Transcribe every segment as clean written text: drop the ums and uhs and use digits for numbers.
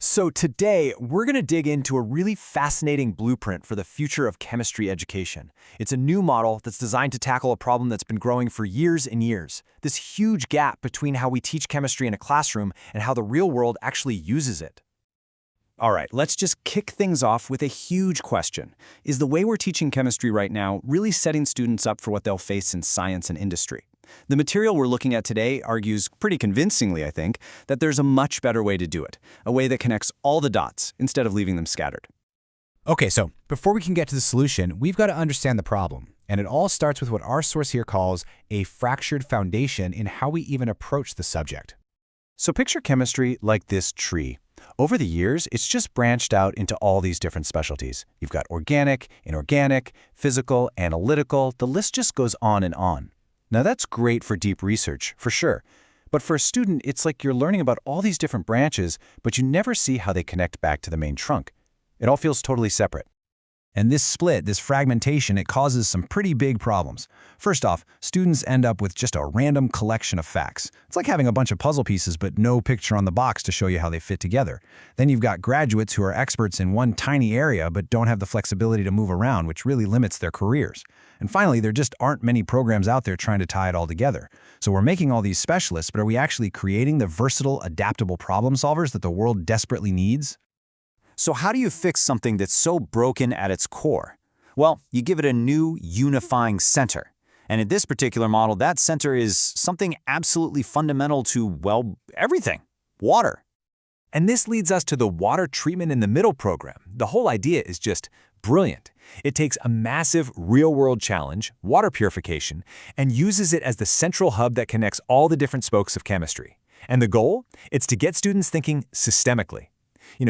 So today, we're going to dig into a really fascinating blueprint for the future of chemistry education. It's a new model that's designed to tackle a problem that's been growing for years and years. This huge gap between how we teach chemistry in a classroom and how the real world actually uses it. All right, let's just kick things off with a huge question. Is the way we're teaching chemistry right now really setting students up for what they'll face in science and industry? The material we're looking at today argues pretty convincingly, I think, that there's a much better way to do it, a way that connects all the dots instead of leaving them scattered. Okay, so before we can get to the solution, we've got to understand the problem. And it all starts with what our source here calls a fractured foundation in how we even approach the subject. So picture chemistry like this tree. Over the years, it's just branched out into all these different specialties. You've got organic, inorganic, physical, analytical, the list just goes on and on. Now that's great for deep research, for sure. But for a student, it's like you're learning about all these different branches, but you never see how they connect back to the main trunk. It all feels totally separate. And this split, this fragmentation, it causes some pretty big problems. First off, students end up with just a random collection of facts. It's like having a bunch of puzzle pieces but no picture on the box to show you how they fit together. Then you've got graduates who are experts in one tiny area but don't have the flexibility to move around, which really limits their careers. And finally, there just aren't many programs out there trying to tie it all together. So we're making all these specialists, but are we actually creating the versatile, adaptable problem solvers that the world desperately needs? So how do you fix something that's so broken at its core? Well, you give it a new unifying center. And in this particular model, that center is something absolutely fundamental to, well, everything. Water. And this leads us to the water treatment in the middle program. The whole idea is just brilliant. It takes a massive real-world challenge, water purification, and uses it as the central hub that connects all the different spokes of chemistry. And the goal? It's to get students thinking systemically.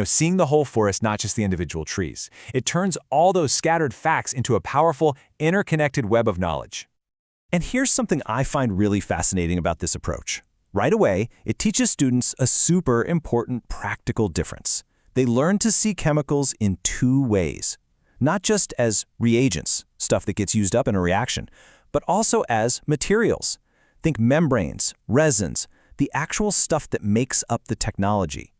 Seeing the whole forest, not just the individual trees. It turns all those scattered facts into a powerful, interconnected web of knowledge. And here's something I find really fascinating about this approach. Right away, it teaches students a super important practical difference. They learn to see chemicals in two ways. Not just as reagents, stuff that gets used up in a reaction, but also as materials. Think membranes, resins, the actual stuff that makes up the technology.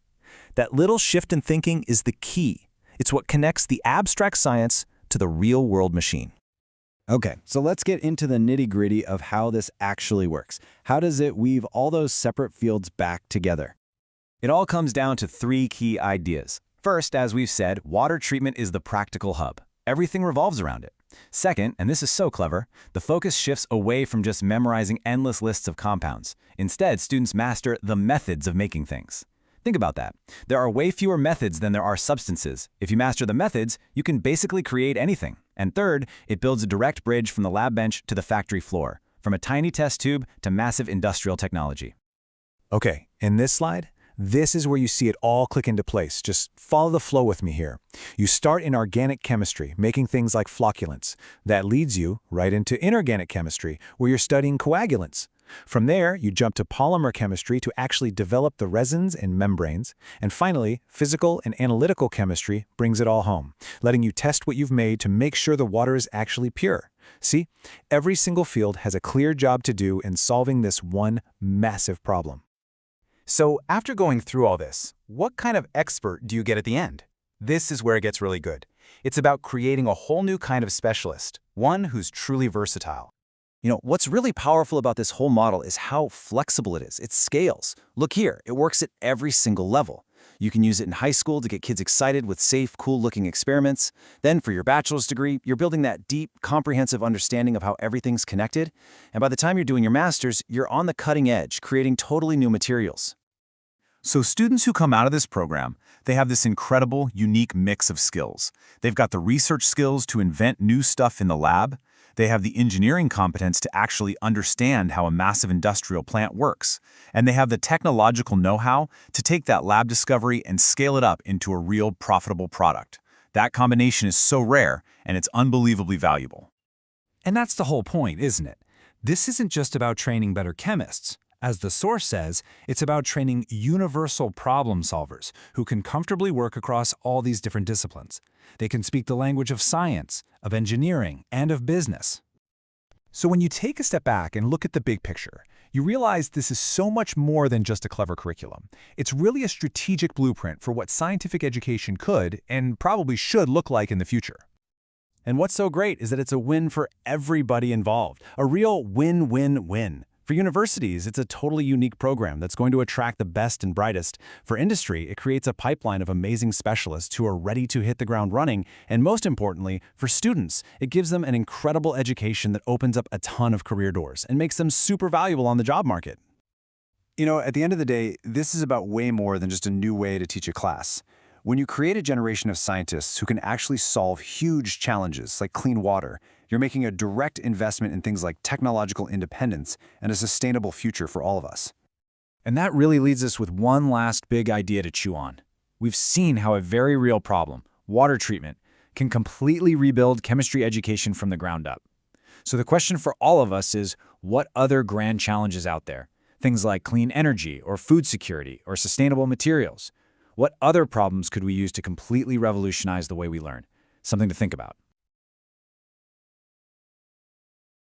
That little shift in thinking is the key. It's what connects the abstract science to the real-world machine. Okay, so let's get into the nitty-gritty of how this actually works. How does it weave all those separate fields back together? It all comes down to three key ideas. First, as we've said, water treatment is the practical hub. Everything revolves around it. Second, and this is so clever, the focus shifts away from just memorizing endless lists of compounds. Instead, students master the methods of making things. Think about that. There are way fewer methods than there are substances. If you master the methods, you can basically create anything. And third, it builds a direct bridge from the lab bench to the factory floor, from a tiny test tube to massive industrial technology. Okay, in this slide, this is where you see it all click into place. Just follow the flow with me here. You start in organic chemistry, making things like flocculants. That leads you right into inorganic chemistry, where you're studying coagulants. From there, you jump to polymer chemistry to actually develop the resins and membranes. And finally, physical and analytical chemistry brings it all home, letting you test what you've made to make sure the water is actually pure. See, every single field has a clear job to do in solving this one massive problem. So after going through all this, what kind of expert do you get at the end? This is where it gets really good. It's about creating a whole new kind of specialist, one who's truly versatile. What's really powerful about this whole model is how flexible it is. It scales. Look here, it works at every single level. You can use it in high school to get kids excited with safe, cool-looking experiments. Then for your bachelor's degree, you're building that deep, comprehensive understanding of how everything's connected. And by the time you're doing your master's, you're on the cutting edge, creating totally new materials. So students who come out of this program, they have this incredible, unique mix of skills. They've got the research skills to invent new stuff in the lab. They have the engineering competence to actually understand how a massive industrial plant works. And they have the technological know-how to take that lab discovery and scale it up into a real profitable product. That combination is so rare, and it's unbelievably valuable. And that's the whole point, isn't it? This isn't just about training better chemists. As the source says, it's about training universal problem solvers who can comfortably work across all these different disciplines. They can speak the language of science, of engineering, and of business. So when you take a step back and look at the big picture, you realize this is so much more than just a clever curriculum. It's really a strategic blueprint for what scientific education could and probably should look like in the future. And what's so great is that it's a win for everybody involved, a real win-win-win. For universities, it's a totally unique program that's going to attract the best and brightest. For industry, it creates a pipeline of amazing specialists who are ready to hit the ground running. And most importantly, for students, it gives them an incredible education that opens up a ton of career doors and makes them super valuable on the job market. You know, at the end of the day, this is about way more than just a new way to teach a class. When you create a generation of scientists who can actually solve huge challenges like clean water, you're making a direct investment in things like technological independence and a sustainable future for all of us. And that really leads us with one last big idea to chew on. We've seen how a very real problem, water treatment, can completely rebuild chemistry education from the ground up. So the question for all of us is, what other grand challenges out there? Things like clean energy or food security or sustainable materials. What other problems could we use to completely revolutionize the way we learn? Something to think about.